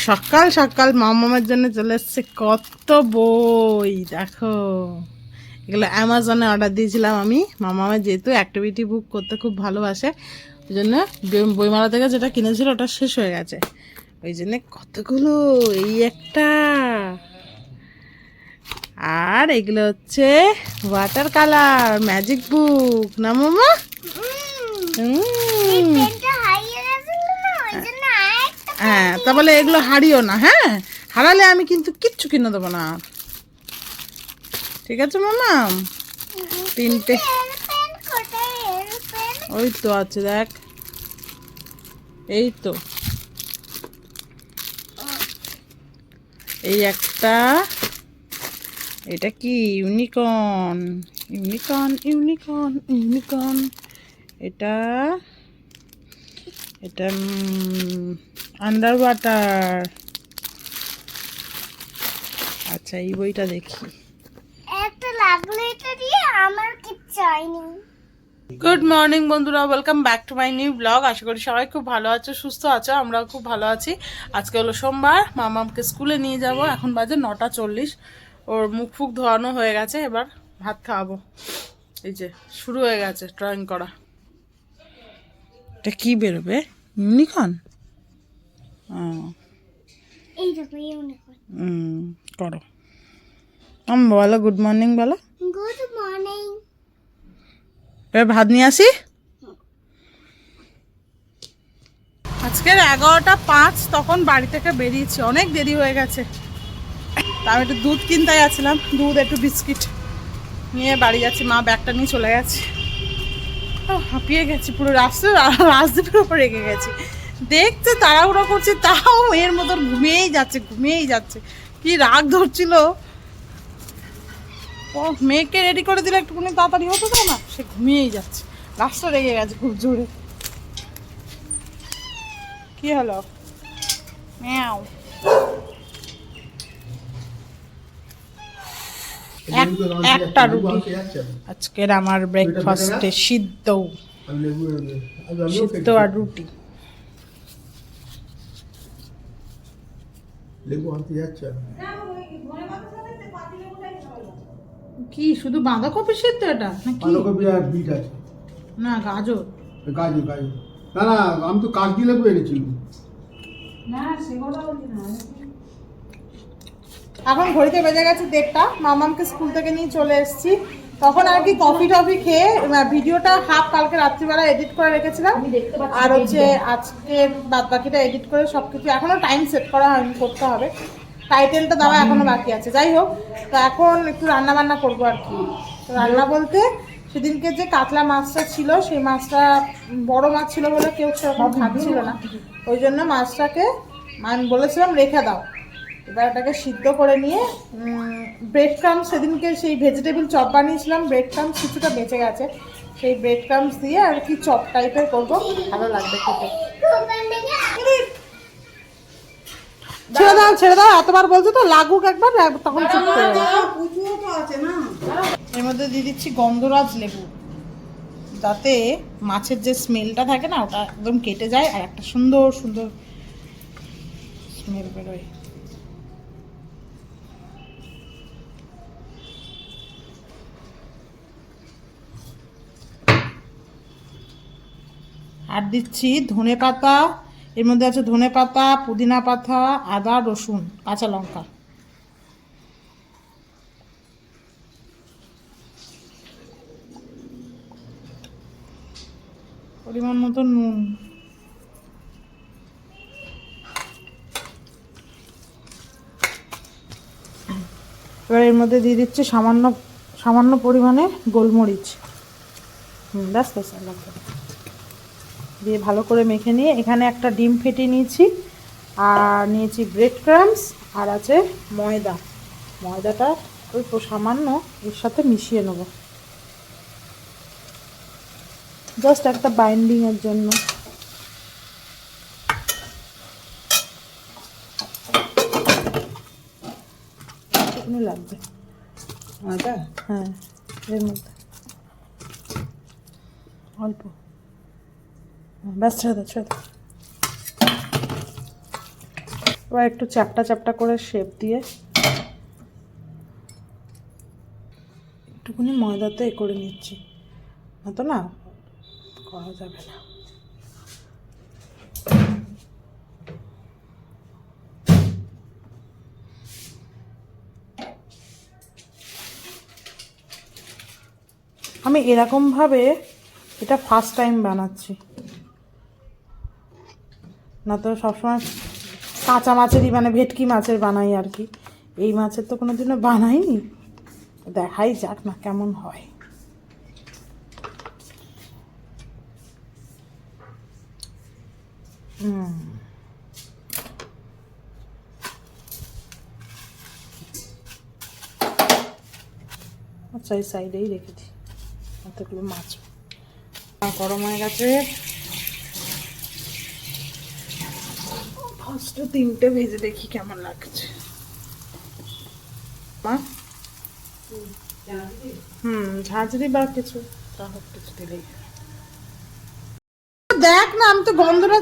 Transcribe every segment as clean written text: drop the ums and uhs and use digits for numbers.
সকাল সকাল মামার জন্য চলে এসছে কত বই দেখো। এগুলো অ্যামাজনে অর্ডার দিয়েছিলাম আমি। মামার যেহেতু অ্যাক্টিভিটি বুক করতে খুব ভালোবাসে, ওই জন্য বইমেলা থেকে যেটা কিনেছিল ওটা শেষ হয়ে গেছে, ওই জন্য কতগুলো। এই একটা, আর এগুলো হচ্ছে ওয়াটার কালার ম্যাজিক বুক না মামা? হ্যাঁ, তা বলে এগুলো হারিও না। হ্যাঁ, হারালে আমি কিন্তু কিচ্ছু কিনে দেবো না। ঠিক আছে মামা? তিনটে ওই তো আছে, দেখ এই তো, এই একটা, এটা কি ইউনিকর্ন, ইউনিকর্ন ইউনিকর্ন ইউনিকর্ন, এটা এটা আন্ডার ওয়াটার। আচ্ছা, এই বইটা দেখি। একটা লাগলো এটা দিয়ে, আমার কিছু চাইনি। গুড মর্নিং বন্ধুরা, welcome back to my new blog. আশা করি সবাই খুব ভালো আছো, সুস্থ আছো, আমরাও খুব ভালো আছি। আজকে হলো সোমবার, মামাকে স্কুলে নিয়ে যাব। এখন বাজে 9:40। ওর মুখ ফুক ধোয়ানো হয়ে গেছে, এবার ভাত খাওয়াবো। এই যে শুরু হয়ে গেছে ড্রয়িং করা। এটা কি বেরোবে? ইউনিকর্ন? এই দেখো ইউনিকর্ন। করো। বলো গুড মর্নিং বলো। Good morning. এবার ভাত নিয়ে আসি। আজকের 11:05 তখন বাড়ি থেকে বেরিয়েছি, অনেক দেরি হয়ে গেছে। তা আমি একটু দুধ কিনতে যাচ্ছিলাম, দুধ একটু বিস্কিট নিয়ে বাড়ি যাচ্ছি। মা ব্যাগটা নিয়ে চলে গেছে। হাঁপিয়ে গেছি পুরো, রাজদ্বীপের উপর রেখে গেছি। দেখতে তাড়াহুড়ো করছি, তাও মেয়ের মতন ঘুমিয়েই যাচ্ছে ঘুমিয়েই যাচ্ছে। কি রাগ ধরছিল। মেয়েকে রেডি করে দিলে একটুখানি তাড়াতাড়ি হতো না, সে ঘুমিয়েই যাচ্ছে। রাস্তা রেগে গেছে খুব জোরে। কি হলো? ম্যাও। একটা রুটি আজকের আমার ব্রেকফাস্টে, সিদ্ধ সিদ্ধ আর রুটি। কি শুধু বাঁধাকপি সিদ্ধ এটা নাকি? বাঁধাকপি আর বিট আছে না, গাজর। গাজর গাজর না না, আমি তো কাগজি লেবু এনেছিলাম। না, সেগুলো না। এখন ঘড়িতে বেজে গেছে 1:30। মামামকে স্কুল থেকে নিয়ে চলে এসেছি। তখন আর কি কফি টফি খেয়ে ভিডিওটা হাফ কালকে রাত্রিবেলা এডিট করে রেখেছিলাম, আর হচ্ছে আজকে বাদ বাকিটা এডিট করে সবকিছু এখনো টাইম সেট করা হয়নি, করতে হবে। টাইটেলটা দেওয়া এখনো বাকি আছে। যাই হোক, তো এখন একটু রান্না বান্না করবো আর কি। রান্না বলতে সেদিনকে যে কাতলা মাছটা ছিল, সেই মাছটা বড় মাছ ছিল বলে কেউ সেরকম খাচ্ছিল না, ওই জন্য মাছটাকে আমি বলেছিলাম রেখে দাও। এবার এটাকে সিদ্ধ করে নিয়ে ব্রেড ক্রাম্পস, সেদিনকে সেই ভেজিটেবল চপ বানিয়েছিলাম, ব্রেড ক্রাম্পস কিছুটা বেঁচে গেছে, সেই ব্রেড ক্রাম্পস দিয়ে আর কি চপ টাইপের করবো, ভালো লাগবে খেতে। ছেড়ে দাও ছেড়ে দাও, এতবার বলছো তো, লাগুক একবার, তখন চুপ করে এর মধ্যে দিয়ে দিচ্ছি গন্ধরাজ লেবু, যাতে মাছের যে স্মেলটা থাকে না ওটা একদম কেটে যায়, আর একটা সুন্দর সুন্দর স্মেল বেরোয়। আর দিচ্ছি ধনে পাতা, এর মধ্যে আছে ধনে পাতা, পুদিনা পাতা, আদা, রসুন, কাঁচা লঙ্কা। পরিমাণ মতো নুন। এবার এর মধ্যে দিয়ে দিচ্ছি সামান্য সামান্য পরিমাণে গোলমরিচ। ব্যাস ব্যাস, লাগবে দিয়ে ভালো করে মেখে নিয়ে এখানে একটা ডিম ফেটে নিয়েছি, আর নিয়েছি ব্রেড ক্রাম্পস, আর আছে ময়দা। ময়দাটা অল্প সামান্য এর সাথে মিশিয়ে নেব, জাস্ট একটা বাইন্ডিংয়ের জন্য। লাগবে ময়দা, হ্যাঁ এর মধ্যে অল্প, ব্যাস ছেড়ে দাও ছেড়ে দাও। এবার একটু চ্যাপটা চ্যাপটা করে শেপ দিয়ে একটুখানি ময়দাতে এ করে নিচ্ছি, না তো না করা যাবে না। আমি এরকমভাবে এটা ফার্স্ট টাইম বানাচ্ছি, না তো সবসময় কাঁচা মাছেরই মানে ভেটকি মাছের বানাই আর কি। এই মাছের তো কোনোদিনও বানাইনি, দেখাই যাক না কেমন হয়। আচ্ছা এই সাইডেই রেখে দিই এতগুলো মাছ। গরম হয়ে গেছে, ফার্স্টে 3টে ভেজে দেখি কেমন লাগছে। মা ঝাঁঝরি বা কিছু তা হোক, কিছু দিলেই দেখ না। আমি তো গন্ধটা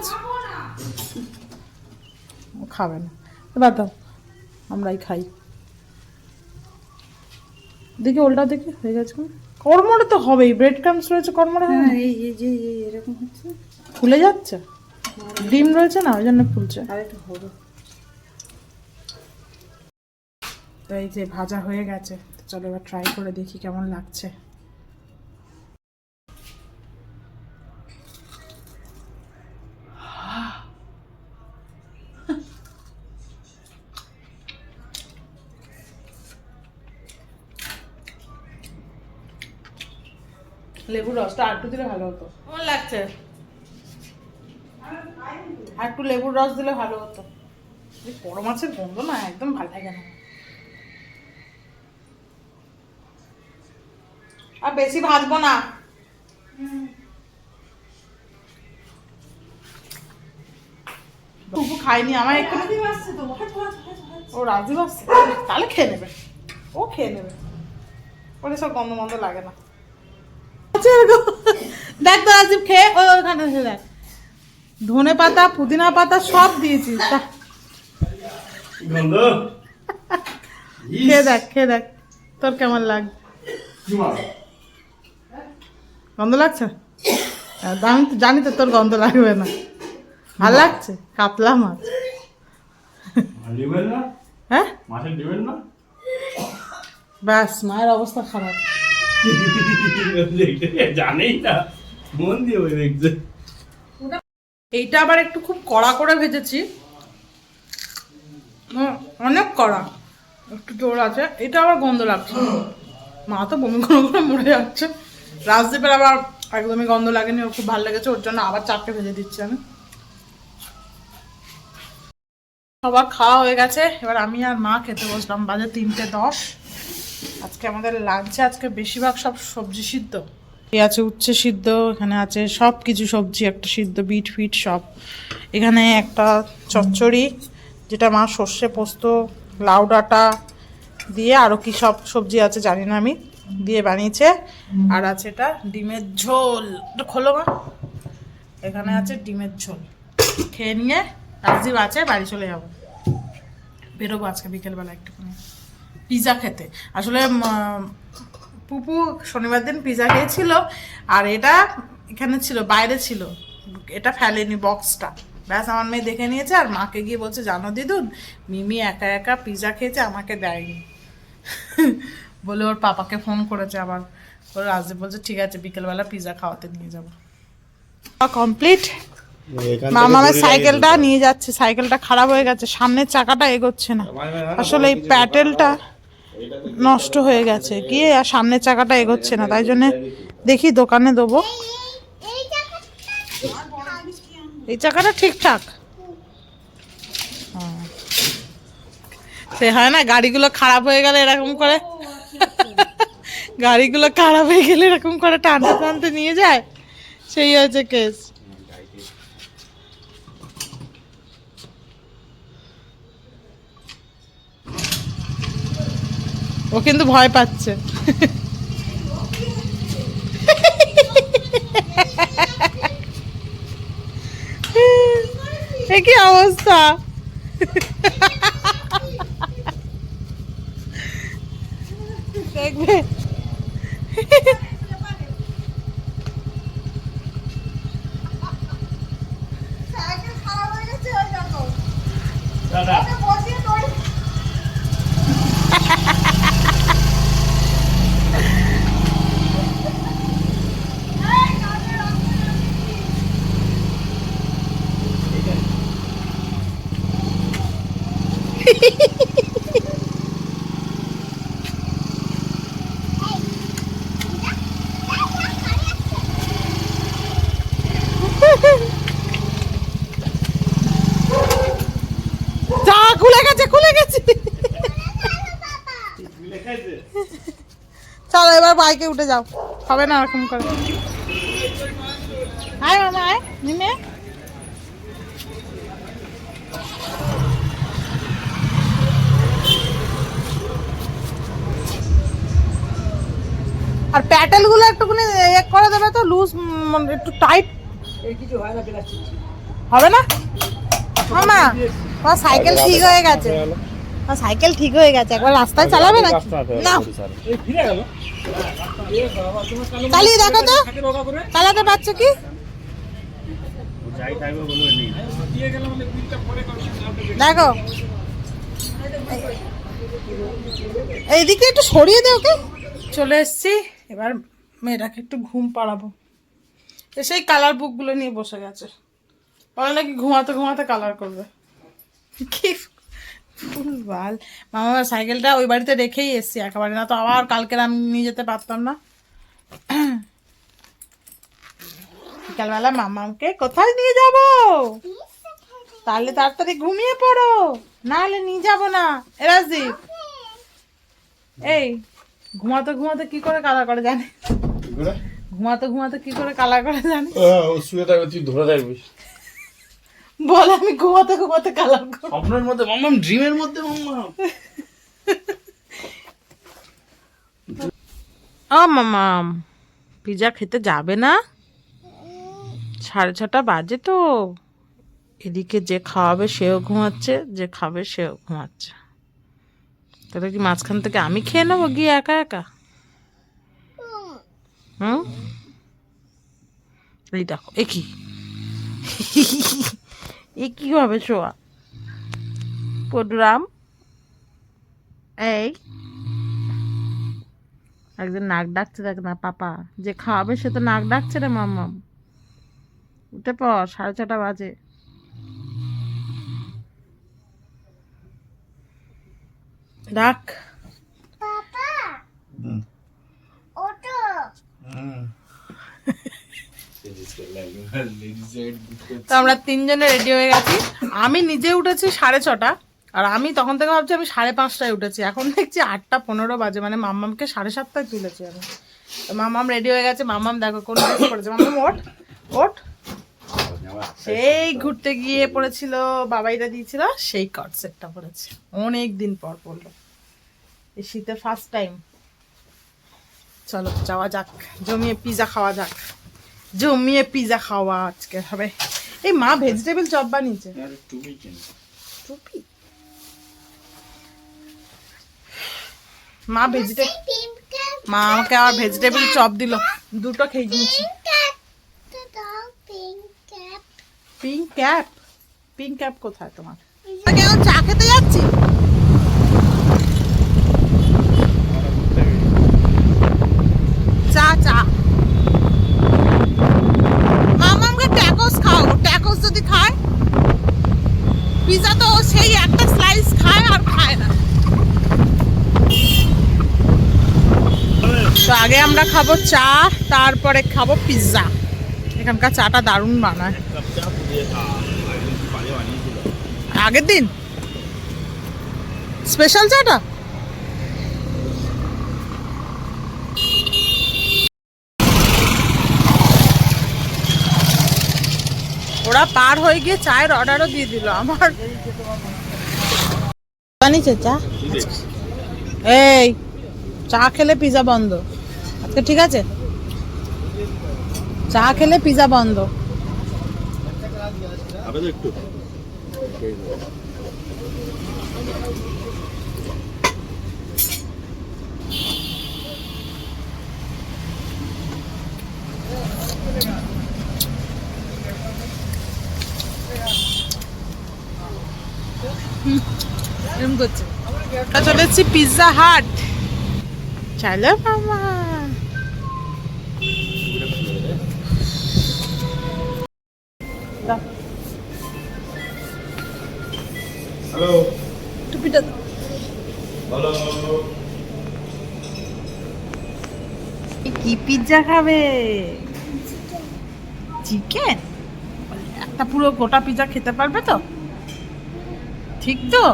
খাবে না, এবার দাও আমরাই খাই। দেখি ওলটা দেখি হয়ে গেছে, কর্মরে তো হবেই, ব্রেড ক্রামস রয়েছে কর্মরে। হ্যাঁ এই যে এরকম হচ্ছে, ফুলে যাচ্ছে, ডিম রয়েছে না ওই জন্য ফুলছে। আর একটু হবে। তো এই যে ভাজা হয়ে গেছে, চলো এবার ট্রাই করে দেখি কেমন লাগছে। লেবুর রসটা আর একটু দিলে ভালো হতো। কেমন লাগছে? আর একটু লেবুর রস দিলে ভালো হতো। বড় মাছের গন্ধ না একদম ভালো লাগে না। আর বেশি ভাজবো না। টুকু খাইনি, আমার একটু ও রাজীব আসছে, তাহলে খেয়ে নেবে, ও খেয়ে নেবে, ওর সব গন্ধ গন্ধ লাগে না। দেখ তো রাজীব খেয়ে ওখানে দেখ, ধনে পাতা পুদিনা পাতা সব দিয়েছি, খেয়ে দেখ খেয়ে দেখ তোর কেমন লাগে। গন্ধ লাগছে? আমি তো জানি তো তোর গন্ধ লাগবে না। ভাল লাগছে কাতলা মাছ। হ্যাঁ ব্যাস, মায়ের অবস্থা খারাপ। জানেই না, মন দিয়ে দেখছে। এইটা আবার একটু খুব কড়া করে ভেজেছি, অনেক কড়া, একটু জোর আছে। এটা আবার গন্ধ লাগছে, মা তো বমি করে করে মরে যাচ্ছে। রাজদীপের আবার একদমই গন্ধ লাগেনি, ওর খুব ভালো লেগেছে, ওর জন্য আবার 4টে ভেজে দিচ্ছি আমি। সবার খাওয়া হয়ে গেছে, এবার আমি আর মা খেতে বসলাম, বাজে 3:10। আজকে আমাদের লাঞ্চে আজকে বেশিরভাগ সব সবজি সিদ্ধ, এই আছে উচ্ছে সিদ্ধ, এখানে আছে সব কিছু সবজি একটা সিদ্ধ, বিট ফিট সব। এখানে একটা চচ্চড়ি, যেটা মা সর্ষে পোস্ত লাউ ডাঁটা দিয়ে আরও কি সব সবজি আছে জানি না আমি, দিয়ে বানিয়েছে। আর আছে এটা ডিমের ঝোল, এটা খোলো মা। এখানে আছে ডিমের ঝোল, খেয়ে নিয়ে রাজীব আছে বাড়ি চলে যাবো, বেরোবো আজকে বিকেলবেলা একটুখানি পিৎজা খেতে। আসলে পুপু শনিবার দিন পিৎজা খেয়েছিল, আর এটা এখানে ছিল, বাইরে ছিল, এটা ফেলেনি বক্সটা। ব্যাস আমার মেয়ে দেখে নিয়েছে, আর মাকে গিয়ে বলছে জানো দিদুন, মিমি একা একা পিৎজা খেয়েছে, আমাকে দেয়নি বলে ওর পাপাকে ফোন করেছে আবার। ওর রাজদীপ বলছে ঠিক আছে বিকেলবেলা পিৎজা খাওয়াতে নিয়ে যাবো। কমপ্লিট। মামার সাইকেলটা নিয়ে যাচ্ছে, সাইকেলটা খারাপ হয়ে গেছে, সামনের চাকাটা এগোচ্ছে না, আসলে এই প্যাডেলটা নষ্ট হয়ে গেছে গিয়ে, আর সামনের চাকাটা এগোচ্ছে না, তাই জন্য দেখি দোকানে দেবো। এই চাকাটা ঠিকঠাক সে হয় না, গাড়িগুলো খারাপ হয়ে গেলে এরকম করে, গাড়িগুলো খারাপ হয়ে গেলে এরকম করে টানতে টানতে নিয়ে যায়, সেই হয়েছে কেস। ও কিন্তু ভয় পাচ্ছে। কি অবস্থা। দেখবে দাদা যা খুলে গেছে খুলে গেছে। লেখাইছে চলো এবার বাইকে উঠে যাও, হবে না এরকম করে। আয় মামা আয় নিমে। আর প্যাটেল গুলো একটুখানি এক করে দেবে তো, লুজ একটু টাইট। হবে না মামা? তোমার সাইকেল ঠিক হয়ে গেছে, তোমার সাইকেল ঠিক হয়ে গেছে, একবার রাস্তায় চালাবে না? না চালিয়ে দেখো তো, চালাতে পারছো কি? যাই থাকবে বলবে নেই দেখো এইদিকে একটু সরিয়ে দে ওকে। চলে এসছি, এবার মেয়েটাকে একটু ঘুম পাড়াবো। এসেই কালার বুকগুলো নিয়ে বসে গেছে, বলে নাকি ঘুমাতে ঘুমাতে কালার করবে। কি ভুলভাল। মামা সাইকেলটা ওই বাড়িতে রেখেই এসছি একেবারে, না তো আবার কালকে আমি নিয়ে যেতে পারতাম না। বিকালবেলা মামাকে কোথায় নিয়ে যাব? তাহলে তাড়াতাড়ি ঘুমিয়ে পড়ো, নাহলে নিয়ে যাবো না। এরাজদীপ এই ঘুমাতে ঘুমাতে কি করে কালার করে জানে? ঘুমাতে ঘুমাতে কি করে কালার করে জানে? শুয়ে থাকবে, তুই ধরে থাকবি। বল আমি ঘুমাতে ঘুমাতে কালার করব। স্বপ্নের মধ্যে মাম্মাম, ড্রিমের মধ্যে মাম্মাম। ও মামাম পিজা খেতে যাবে না? 6:30 বাজে তো। এদিকে যে খাওয়াবে সেও ঘুমাচ্ছে, যে খাবে সেও ঘুমাচ্ছে। তাহলে কি মাঝখান থেকে আমি খেয়ে নেবো গিয়ে একা একা? হুম এই দেখো এ কি এ কি হবে শোয়া পডুরাম? এই একজন নাক ডাকছে দেখ না পাপা, যে খাওয়াবে সে তো নাক ডাকছে রে মাম্মাম। উঠে পর, 6:30 বাজে। ডাক। পাপা ওঠো। তো আমরা 3 জনে রেডি হয়ে গেছি। আমি নিজে উঠেছি 6:30, আর আমি তখন থেকে ভাবছি আমি 5:30টায় উঠেছি, এখন দেখছি 8:15 বাজে, মানে মাম্মামকে 7:30টায় তুলেছি আমি। তো মাম্মাম রেডি হয়ে গেছে। মাম্মাম দেখো কোন ড্রেস পরেছে। মাম্মাম ওঠ ওঠ। সেই ঘুরতে গিয়ে পড়েছিল, বাবাইরা দিয়েছিল সেই কট সেটটা পরেছে, অনেক দিন পর পরলো, এই শীতে ফার্স্ট টাইম। চলো যাওয়া যাক, জমিয়ে পিজা খাওয়া যাক, জমিয়ে পিজা খাওয়া আজকে হবে। এই মা ভেজিটেবল চপ বানিয়েছে। টুপি মা ভেজিটেবল, পিঙ্ক ক্যাপ মা আমাকে আবার ভেজিটেবল চপ দিল, দুটো খেয়ে নিয়েছি। তো দাও pink cap. Pink cap? Pink cap কোথায় তোমার? কেন চা খেতে যাচ্ছি? চা চা মামামকে ট্যাকোস খাও, ট্যাকোস যদি খায়, পিজা তো সেই একটা স্লাইস খায় আর খায় না। তো আগে আমরা খাবো চা, তারপরে খাবো পিৎজা। এখানকার চাটা দারুণ বানায়। আগের দিন স্পেশাল চাটা। ওরা পার হয়ে গিয়ে চায়ের অর্ডারও দিয়ে দিল। আমার বানিয়েছে চা। এই চা খেলে পিজা বন্ধ আজকে, ঠিক আছে? চা খেলে পিজা বন্ধ। এরকম করছে। চলে এসেছি পিৎজা হাট। চলো মামা। হ্যালো টুপিটা হ্যালো কি পিৎজা খাবে? চিকেন? একটা পুরো গোটা পিৎজা খেতে পারবে তো? ঠিক তো?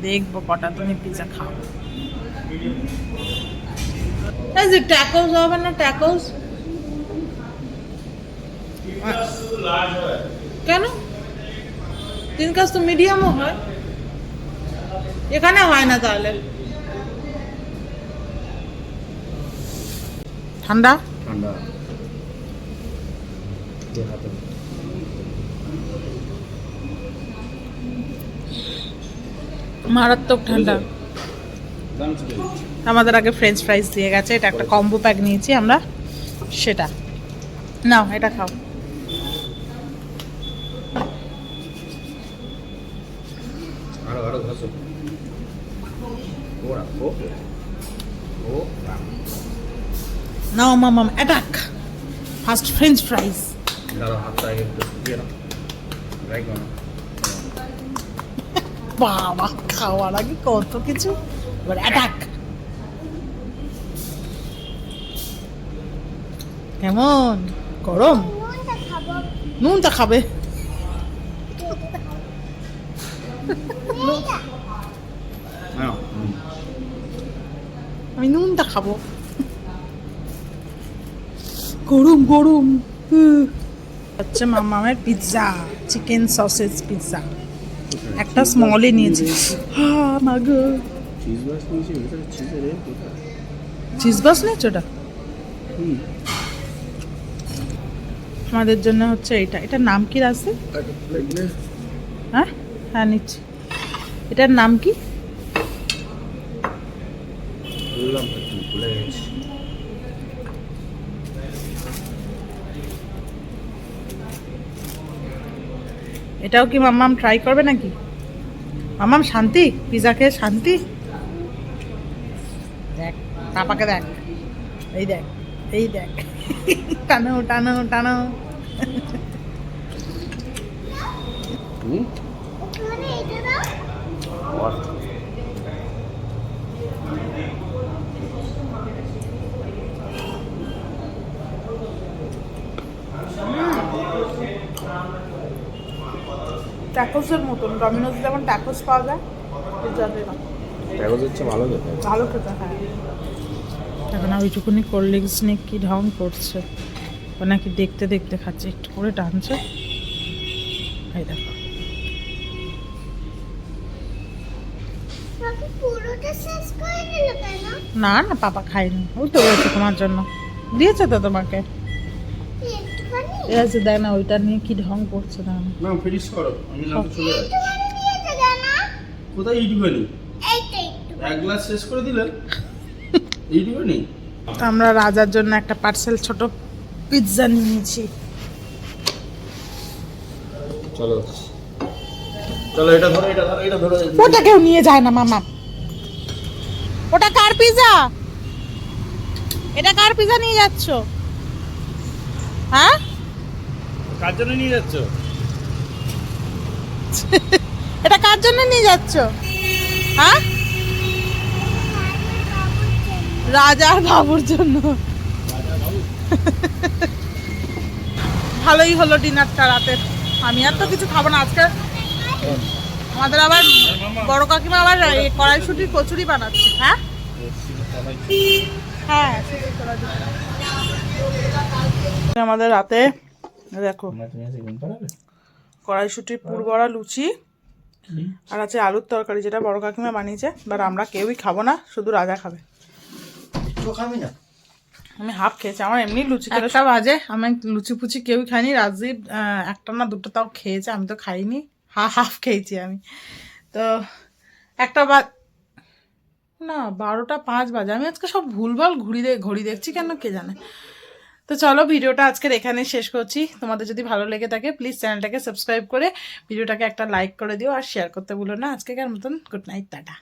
দেখবো কটা তুমি পিৎজা খাও। এই যে ট্যাকোস হবে না, ট্যাকোস কেন? 3 কাজ তো মিডিয়ামও হয়, এখানে হয় না তাহলে? ঠান্ডা ঠান্ডা মারাত্মক ঠান্ডা। আমাদের আগে ফ্রেঞ্চ ফ্রাইজ দিয়ে গেছে, এটা একটা কম্বো প্যাক নিয়েছি আমরা, সেটা নাও, এটা খাও। আরো আরো ঘাসো ওরা ও নাও মামাম অ্যাটাক ফার্স্ট ফ্রেঞ্চ ফ্রাইজ। দাঁড়াও হাতটা আগে একটু দিয়ে নাও রাইট করো বাবা, খাওয়ার আগে কত কিছু। এবার অ্যাটাক। কেমন গরম? কোনটা খাবো? নুনটা খাবে? এইটা? নাও আমি নুনটা খাবো। গরম গরম। হচ্ছে মামামের পিৎজা, চিকেন সসেজ পিৎজা। একটা স্মলই নিয়েছি। হ্যাঁ মাগো, চিজ বাস নিয়েছি ভিতরে চিজের এর কোথায় চিজ বাস নিয়েছো? ওটা আমাদের জন্য হচ্ছে এটা। এটার নাম কি রাসে? হ্যাঁ হ্যাঁ নিচ্ছি। এটার নাম কি? বললাম তো ভুলে গেছি। এটাও কি মাম্মাম ট্রাই করবে নাকি? মাম্মাম শান্তি, পিৎজা খেয়ে শান্তি। দেখ পাপাকে, দেখ এই দেখ, এই দেখ, টানো টানো টানো। ওখানে এটা দাও। ট্যাকোসের মতন, ডমিনোজ যেমন ট্যাকোস পাওয়া যায়, পিৎজাতে না। ট্যাগোজ হচ্ছে ভালো খেতে ভালো খেতে, হ্যাঁ। এখন ওইটুকুনি কোল্ড ড্রিঙ্কস নিয়ে কি ঢং করছে, ও নাকি দেখতে দেখতে খাচ্ছে, একটু করে টানছে। এই দেখো, বাবা পুরোটা শেষ করে দিল কেন? না না পাপা খায়নি, ওই তো রয়েছে তোমার জন্য, দিয়েছে তো তোমাকে। একটুখানি? এই আছে, দেখ না ওইটা নিয়ে কি ঢং করছে না। না ফিনিশ করো, আমি না চলে যাই। একটুখানি নিয়েছে কেন? কোথায় এইটুখানি? এইটা একটু। এক গ্লাস শেষ করে দিলেন এইটুখানি? তো আমরা রাজার জন্য একটা পার্সেল ছোট পিৎজা নিয়েছি। চলো চলো, এটা ধরো এটা ধরো এটা ধরো। ওটা কেউ নিয়ে যায় না মামা। ওটা কার পিৎজা? এটা কার পিৎজা নিয়ে যাচ্ছ? হ্যাঁ, কার জন্য নিয়ে যাচ্ছ? এটা কার জন্য নিয়ে যাচ্ছ? হ্যাঁ, রাজা আর বাবুর জন্য। ভালোই হলো ডিনারটা রাতের। আমি আর তো কিছু খাবো না আজকে। আমাদের আবার বড় কাকিমা আবার এই কড়াইশুটির কচুরি বানাচ্ছে। হ্যাঁ হ্যাঁ, আমাদের রাতে দেখো কড়াইশুটির পুরবড়া, লুচি আর আছে আলুর তরকারি, যেটা বড় কাকিমা বানিয়েছে। বাট আমরা কেউই খাবো না, শুধু রাজা খাবে। খাবি না? আমি হাফ খেয়েছি, আমার এমনি লুচি খেলে সব বাজে। আমি লুচি ফুচি কেউই খাইনি। রাজদীপ একটা না দুটো তাও খেয়েছে, আমি তো খাইনি, হাফ খেয়েছি আমি। তো না 12:05 বাজে, আমি আজকে সব ভুলভাল ঘড়ি দেখছি কেন কে জানে। তো চলো ভিডিওটা আজকের এখানে শেষ করছি। তোমাদের যদি ভালো লেগে থাকে প্লিজ চ্যানেলটাকে সাবস্ক্রাইব করে ভিডিওটাকে একটা লাইক করে দিও আর শেয়ার করতে ভুলো না। আজকেকার মতন গুড নাইট, টাটা।